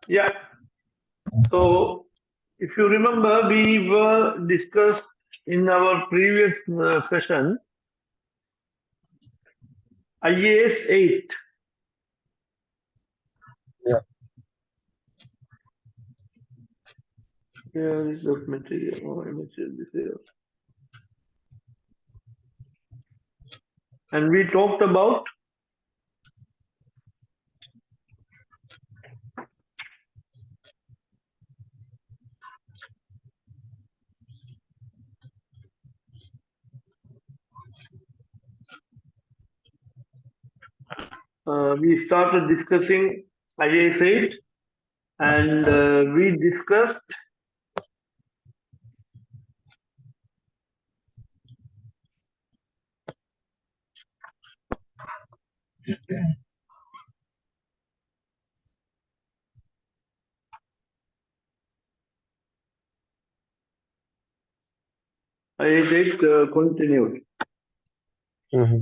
Yeah. So, if you remember, we were discussed in our previous session IAS 8. Yeah. Here is the material. Oh, let me see this here. And we talked about we started discussing IAS 8 and we discussed IAS 8 continued. Mm-hmm.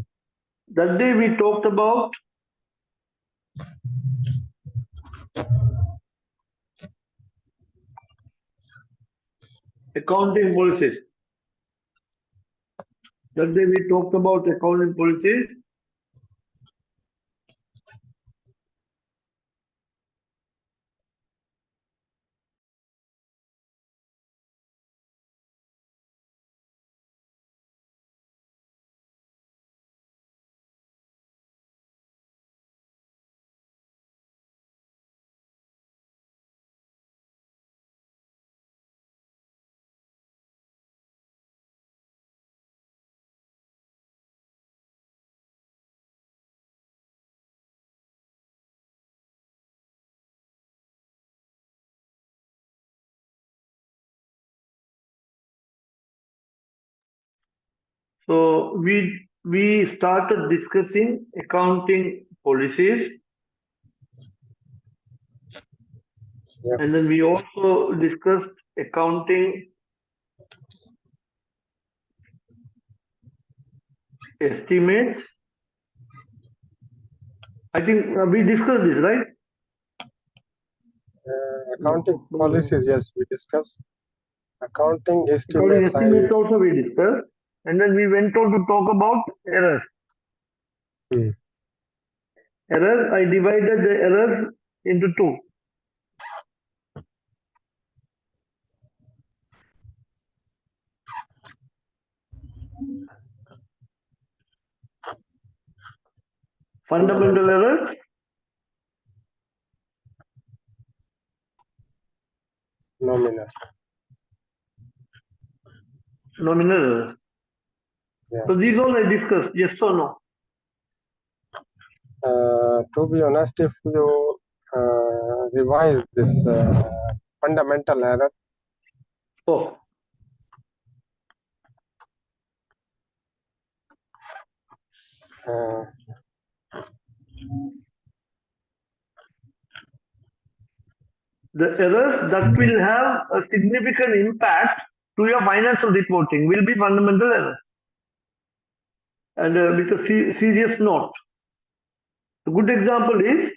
That day we talked about accounting policies. That day we talked about accounting policies. So we started discussing accounting policies, Yeah. and then we also discussed accounting estimates. I think we discussed this, right? Accounting policies, yes, we discussed. Accounting Accounting estimates, estimates also we discussed, and then we went on to talk about errors. Errors, I divided the errors into two. Fundamental errors, nominal. nominal errors. Yeah. So these all I discussed, yes or no? To be honest, if you revise this fundamental error, Oh, the errors that will have a significant impact to your financial reporting will be fundamental errors. And with a serious note. A good example is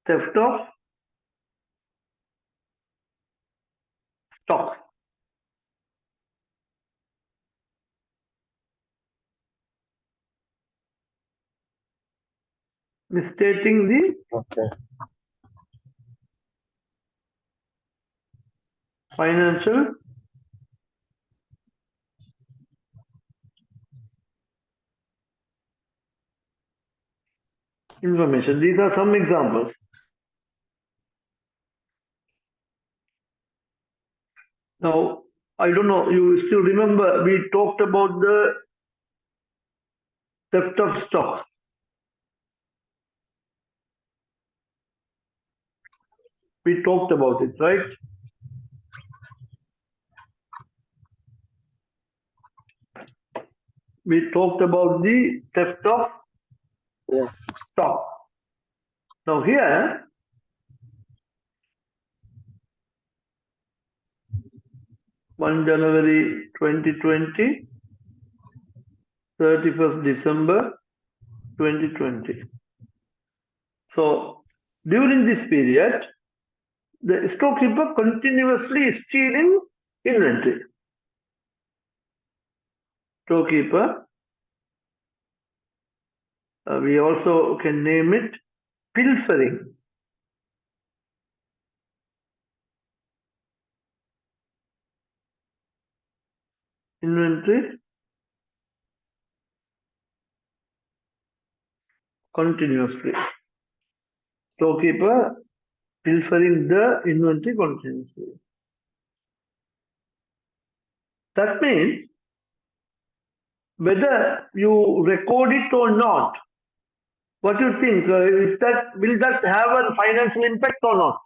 theft of stocks. Misstating the okay, financial information. These are some examples. Now, I don't know, you still remember we talked about the theft of stocks. We talked about it, right? We talked about the theft of stock. Now here, January 2020, 31st December 2020. So During this period, the storekeeper continuously is stealing inventory. Storekeeper, we also can name it pilfering. Inventory continuously. Storekeeper pilfering the inventory continuously. That means whether you record it or not, what do you think? Will that have a financial impact or not?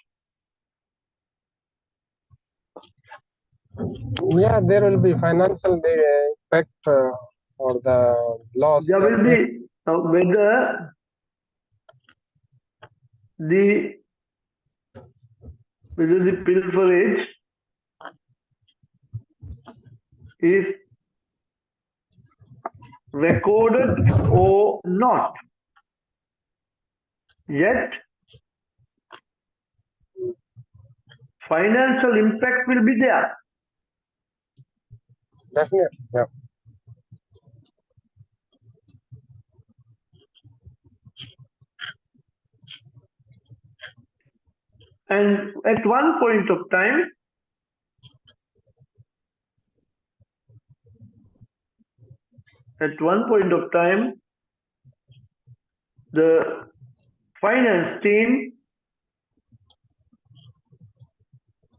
Yeah, there will be financial impact for the loss. There will be whether the pilferage is recorded or not. Yet, financial impact will be there. Definitely, yeah. And at one point of time, the finance team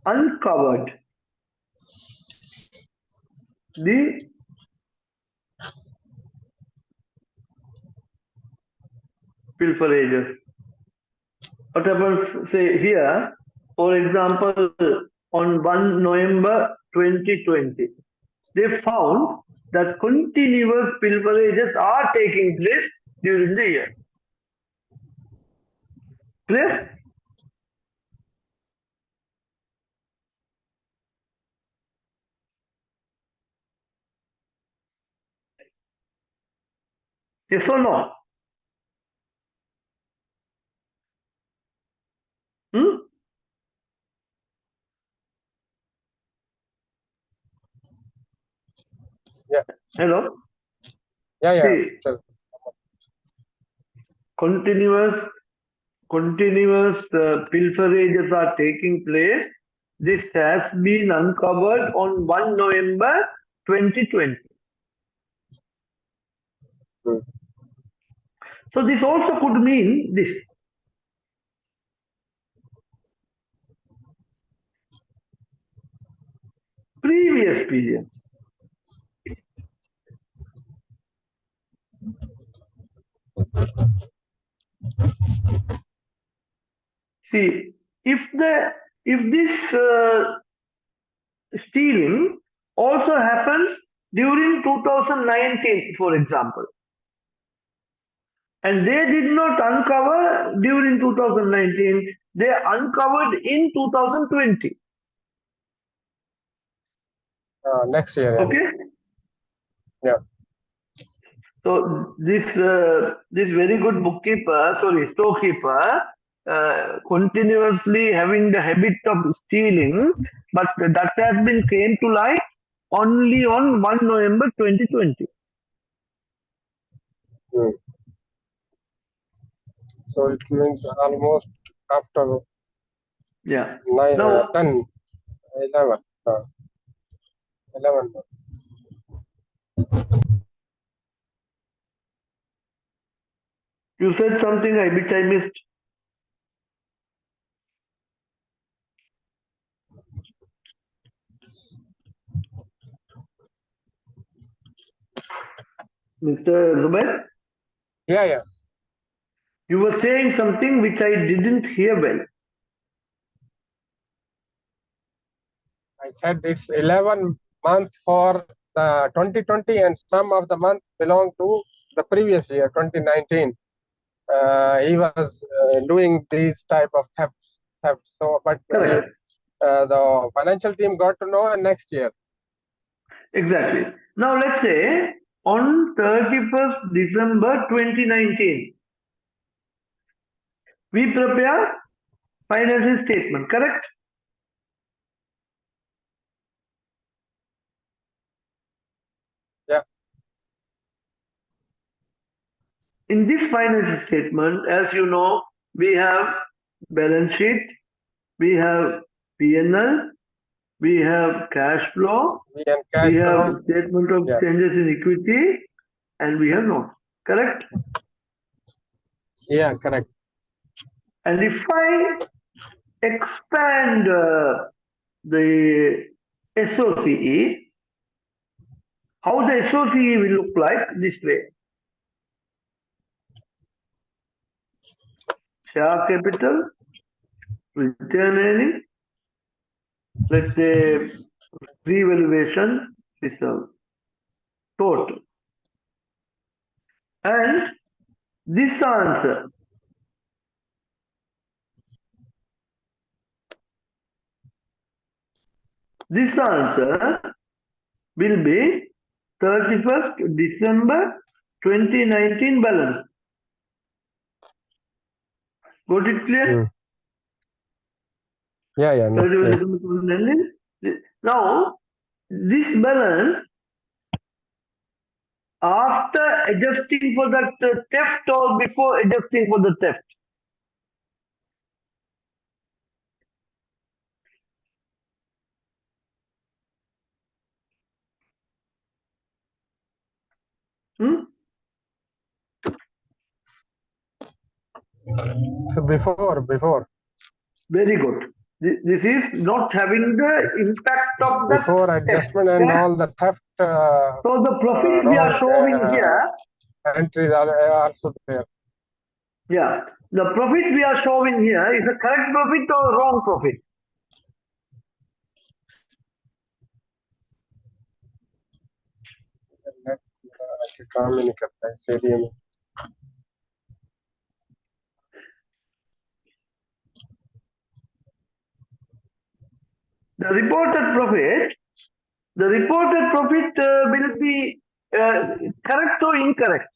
uncovered the pilferages. What happens, say here, for example, on 1 November 2020, they found that continuous pilferages are taking place during the year. Clear? Yes or no? Hmm? Yeah. Hello? Yeah. See, Still. continuous pilferages are taking place. This has been uncovered on 1 November 2020. So this also could mean this. Previous period. See, if this stealing also happens during 2019, for example, and they did not uncover during 2019, they uncovered in 2020. Next year. Okay. Yeah. So this very good storekeeper, continuously having the habit of stealing, but that has been came to light only on 1 November 2020. So it means almost after 10, 11 months. You said something which I missed. Mr. Zubair? Yeah. You were saying something which I didn't hear well. I said it's 11 months for the 2020 and some of the months belong to the previous year, 2019. He was doing these type of thefts. So, but the financial team got to know next year. Exactly. Now let's say on 31st December 2019, we prepare financial statement, correct? Yeah. In this financial statement, as you know, we have balance sheet, we have P&L, we have cash flow, And cash we flow. have statement of Yeah. changes in equity, and we have notes, correct? Yeah, correct. And if I expand the SOCE, how the SOCE will look like this way. Share capital, return earnings, let's say revaluation reserve, total. And this answer will be 31st December 2019 balance. Got it clear? Yeah, no, 31st yeah. December 2019. Now, this balance, after adjusting for that theft or before adjusting for the theft? So before. Very good. This is not having the impact of the Before theft. adjustment and all the theft. So the profit we are showing here, entries are also there. yeah, the profit we are showing here is a correct profit or wrong profit? काम ही नहीं करता है CDM में. The reported profit will be correct or incorrect?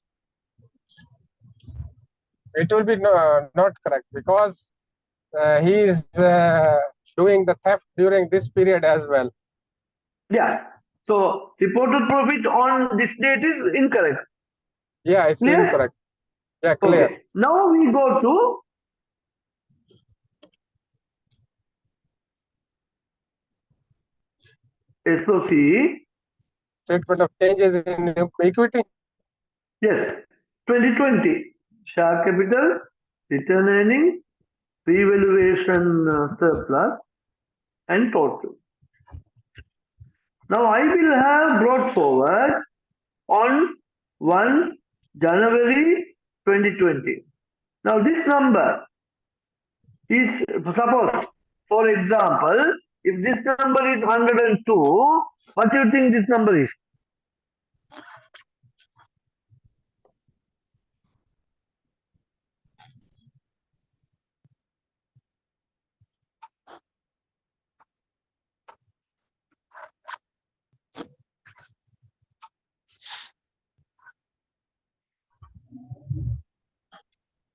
It will be not correct because he is doing the theft during this period as well. Yeah. So reported profit on this date is incorrect. Yeah, it's Clear? incorrect. Yeah, clear. Okay. Now we go to SOCE. Statement of changes in equity. Yes. 2020. Share capital, return earnings, revaluation surplus, and total. Now I will have brought forward on 1 January 2020. Now this number is, suppose, for example, if this number is 102, what do you think this number is?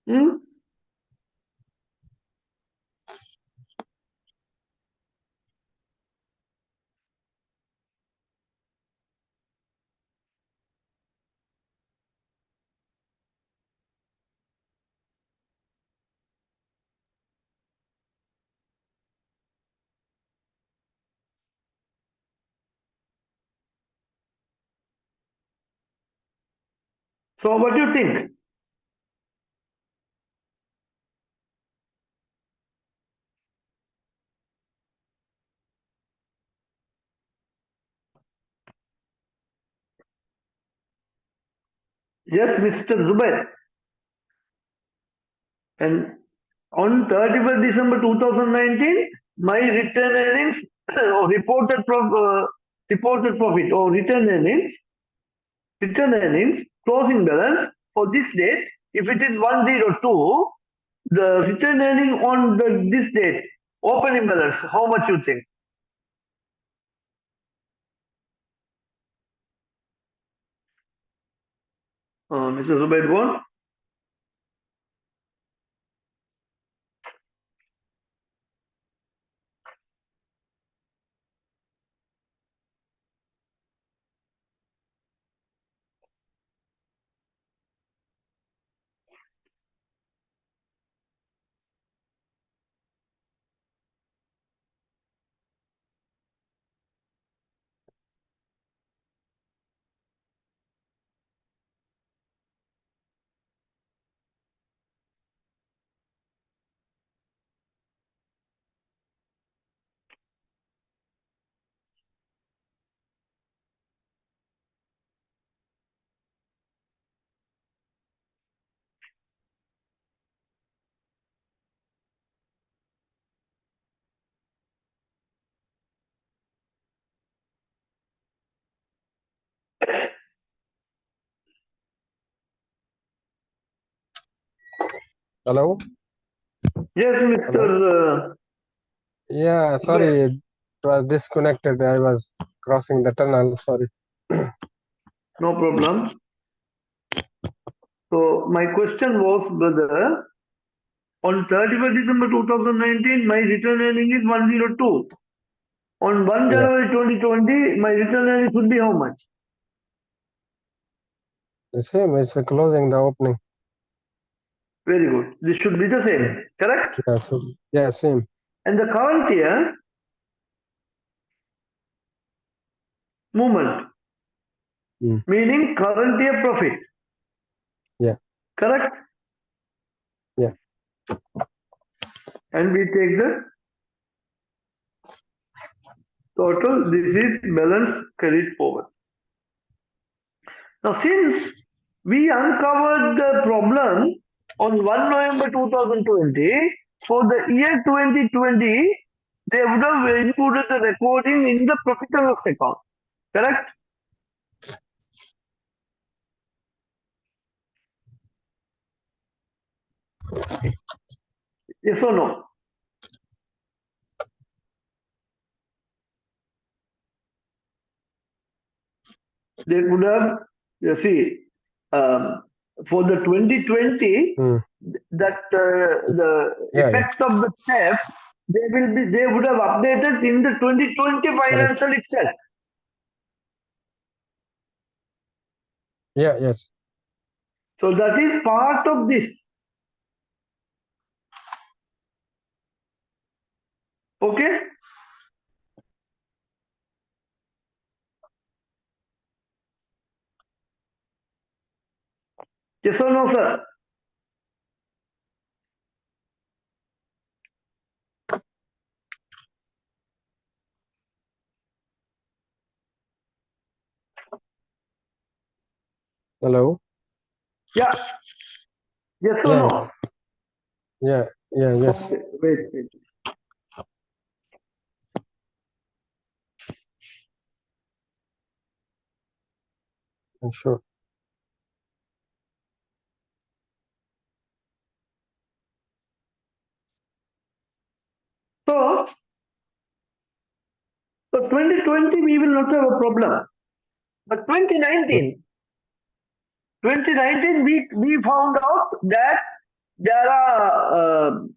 Hmm? So what do you think? Yes, Mr. Zubair. And on 31st December 2019, my return earnings or reported profit or return earnings, closing balance for this date, if it is 102, the return earning on this date, opening balance, how much you think? Mr. Zubair, go on. Hello? Yes, Mr. Yeah, sorry, it was disconnected. I was crossing the tunnel. Sorry. No problem. So my question was, brother, on 31st December 2019, my return earning is 102. On 1 Yeah, January 2020, my return earning should be how much? the same. It's closing the opening. Very good. This should be the same, correct? Yeah, so, yeah, same. And the current year movement, Mm. meaning current year profit, Yeah, correct? yeah. And we take the total. This is balance carried forward. Now, since we uncovered the problem on 1 November 2020, for the year 2020, they would have included the recording in the profit and loss account, correct? Yes or no? They would have, you see, for the 2020, Mm. that the Yeah, yeah. effect of the theft, they would have updated in the 2020 Correct. financial itself. Yeah, yes. So that is part of this. Okay? Yes or no, sir? Hello? Yeah. Yes or Yeah, no? yeah, yeah, yes. Okay. Wait. Sure. So, 2020 we will not have a problem. But 2019 we found out that there are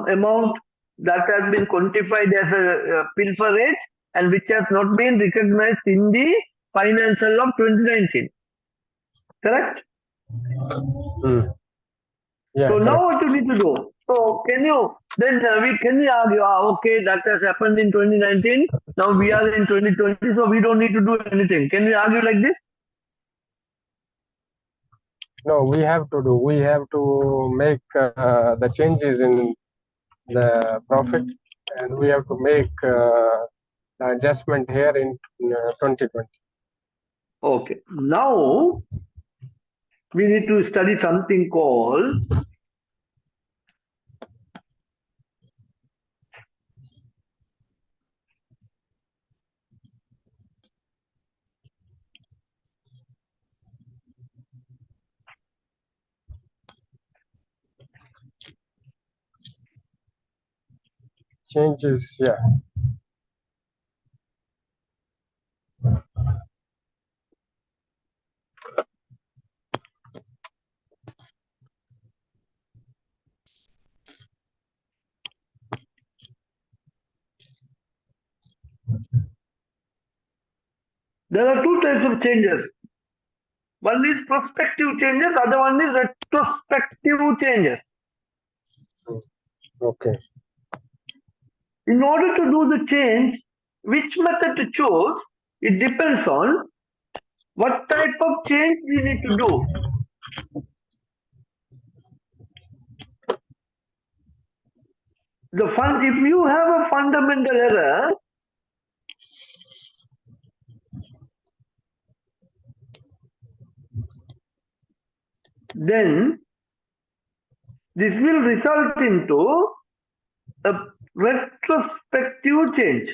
amount that has been quantified as a pilferage and which has not been recognized in the financial of 2019. Correct? Mm. Yeah, So now correct. what you need to do? So can you argue, okay, that has happened in 2019. Now we are in 2020, so we don't need to do anything. Can we argue like this? No, we have to make the changes in the profit, and we have to make adjustment here in 2020. Okay. Now we need to study something called Changes, yeah. there are two types of changes. One is prospective changes, other one is retrospective changes. Okay. In order to do the change, which method to choose, it depends on what type of change we need to do. If you have a fundamental error, then this will result into a retrospective change.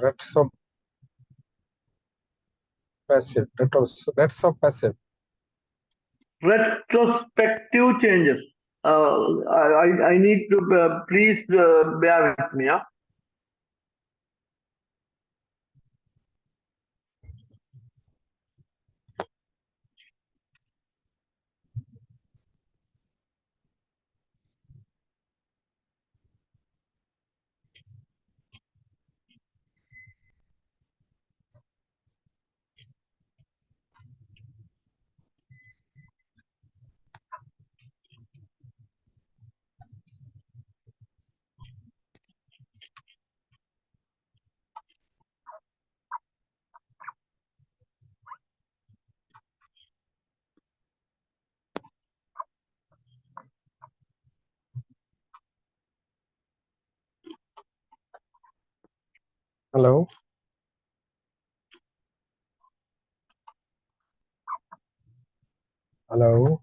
Retro, passive. That's so passive. Retrospective changes. I need to please bear with me. Yeah? Hello. Hello.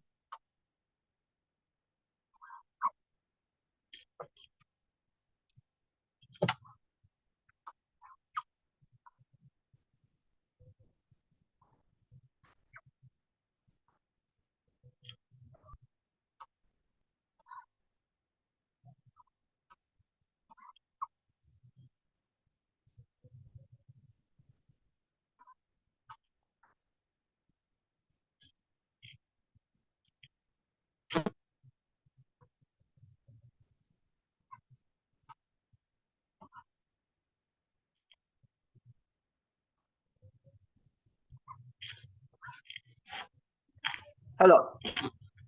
Hello.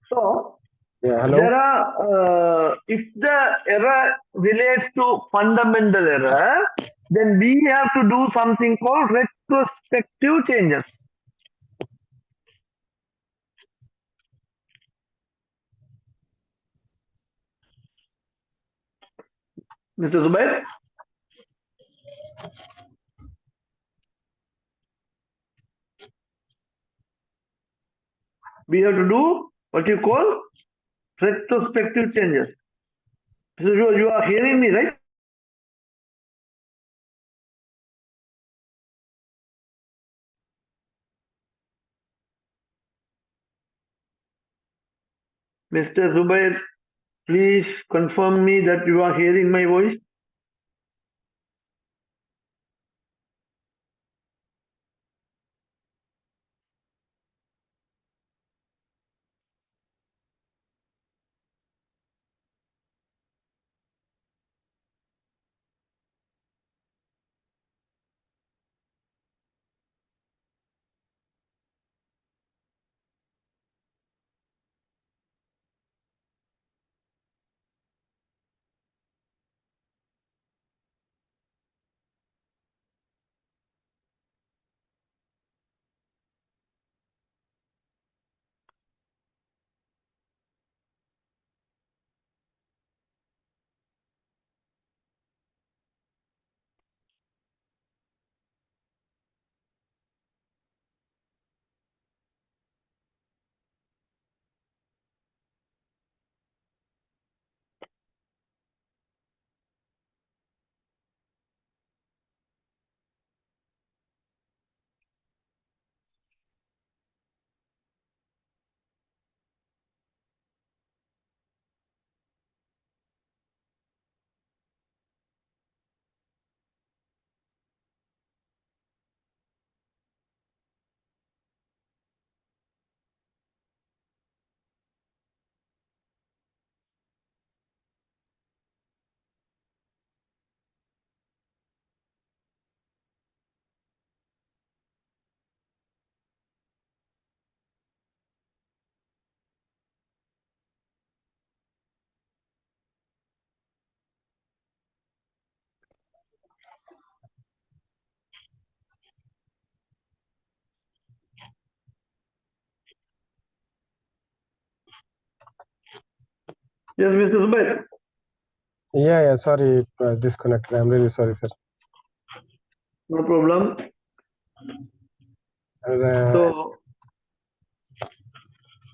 So Yeah. Hello. there are if the error relates to fundamental error, then we have to do something called retrospective changes. Mr. Zubair? We have to do what you call retrospective changes. So you are hearing me, right? Mr. Zubair, please confirm me that you are hearing my voice. Yes, Mr. Zubair. Yeah. Sorry, it was disconnected. I'm really sorry, sir. No problem. So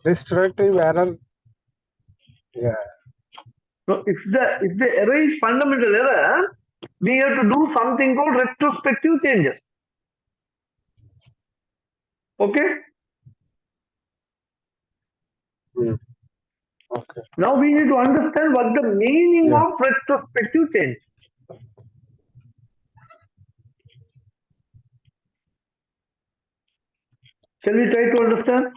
restorative error. Yeah. So if the error is fundamental error, we have to do something called retrospective changes. Okay. Okay. Now we need to understand what the meaning Yeah. of retrospective change. Shall we try to understand?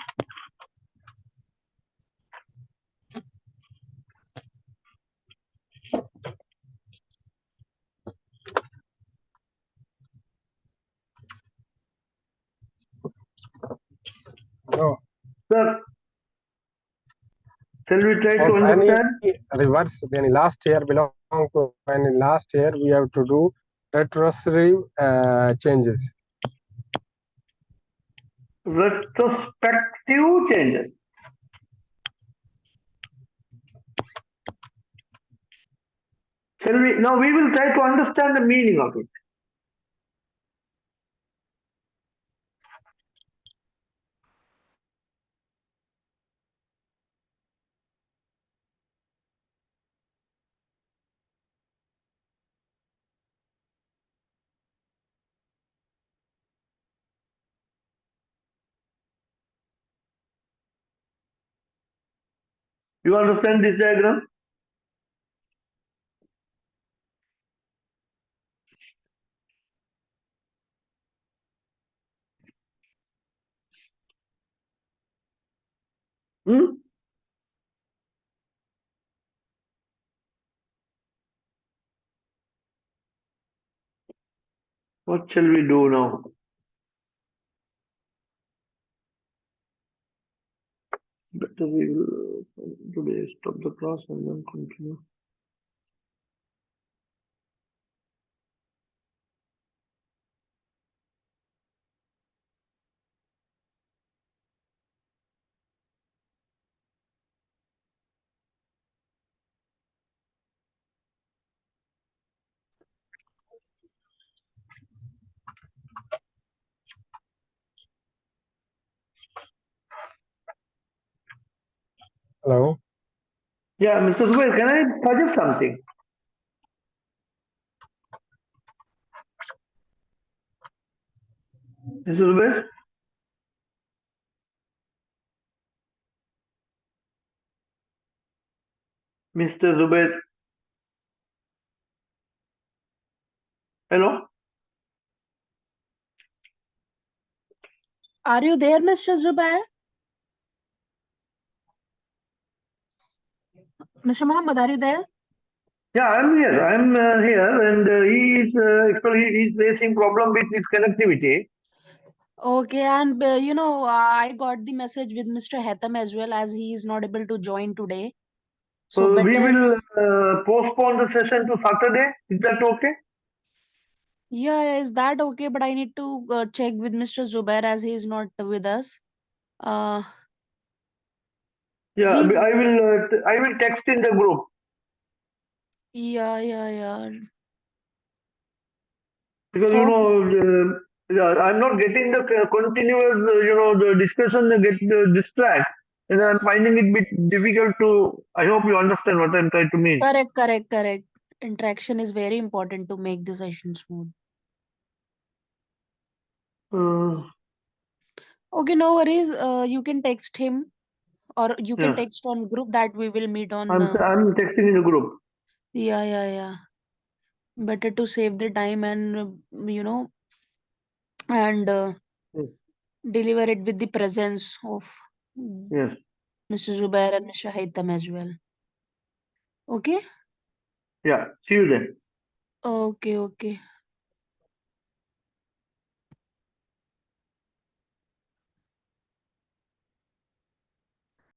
No. Sir, shall we try to For understand? any reverse, when last year belong to when last year we have to do retrospective changes. Retrospective changes. Shall we? Now we will try to understand the meaning of it. You understand this diagram? Hmm? What shall we do now? Better we will today stop the class and then continue. Hello. Yeah, Mr. Zubair, can I suggest something? Mr. Zubair? Mr. Zubair? Hello? Are you there, Mr. Zubair? Mr. Muhammad, are you there? Yeah, I'm here. I'm here, and he is actually he's facing problem with his connectivity. Okay, and I got the message with Mr. Hatham as well, as he is not able to join today. So We better, will postpone the session to Saturday. Is that okay? yeah, is that okay? But I need to check with Mr. Zubair, as he is not with us. Uh, Yeah, he's I will text in the group. yeah. Because Okay. yeah, I'm not getting the continuous the discussion get distract, and I'm finding it bit difficult to. I hope you understand what I'm trying to mean. Correct. Interaction is very important to make the session smooth. Uh, Okay, no worries. You can text him, or you can yeah, text on group that we will meet on. I'm texting in the group. Yeah. Better to save the time and and Yes, deliver it with the presence of yes, Mr. Zubair and Mr. Haitham as well. Okay. yeah. See you then. Okay.